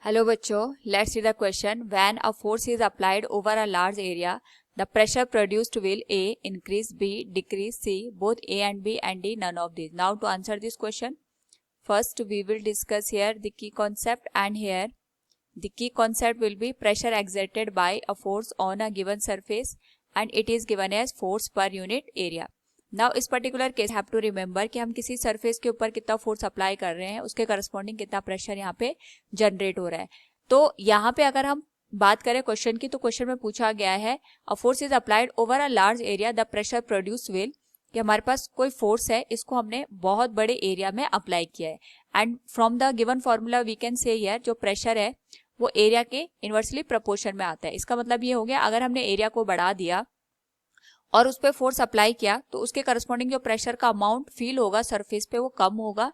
Hello बच्चों, let's see the question. When a force is applied over a large area, the pressure produced will A increase, B decrease, C both A and B, and D none of these. Now to answer this question, first we will discuss here the key concept, and here the key concept will be pressure exerted by a force on a given surface and it is given as force per unit area. Now इस particular case have to remember कि हम किसी surface के ऊपर कितना force apply कर रहे हैं, उसके करस्पॉन्डिंग कितना प्रेशर यहाँ पे जनरेट हो रहा है. तो यहाँ पे अगर हम बात करें क्वेश्चन की, तो क्वेश्चन में पूछा गया है a force is applied over a large area, the pressure produce will, कि हमारे पास कोई फोर्स है, इसको हमने बहुत बड़े एरिया में अप्लाई किया है. And from the given formula we can say here जो प्रेशर है वो एरिया के इनवर्सली प्रोपोर्शन में आता है. इसका मतलब ये हो गया, अगर हमने एरिया को बढ़ा दिया और उस पर फोर्स अप्लाई किया तो उसके करस्पॉन्डिंग जो प्रेशर का अमाउंट फील होगा सरफेस पे वो कम होगा.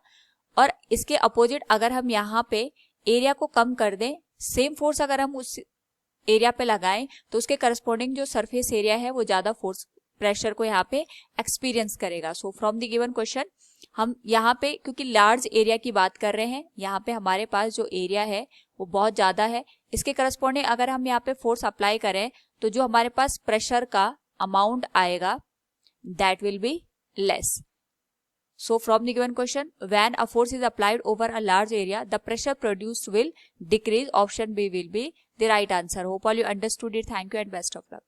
और इसके अपोजिट अगर हम यहाँ पे एरिया को कम कर दें, सेम फोर्स अगर हम उस एरिया पे लगाएं तो उसके करस्पॉन्डिंग जो सरफेस एरिया है वो ज्यादा फोर्स प्रेशर को यहाँ पे एक्सपीरियंस करेगा. So from the given question हम यहाँ पे क्योंकि लार्ज एरिया की बात कर रहे हैं, यहाँ पे हमारे पास जो एरिया है वो बहुत ज्यादा है, इसके करस्पॉन्डिंग अगर हम यहाँ पे फोर्स अप्लाई करें तो जो हमारे पास प्रेशर का amount आएगा that will be less. So from the given question, when a force is applied over a large area, the pressure produced will decrease. Option B will be the right answer. Hope all you understood it. Thank you and best of luck.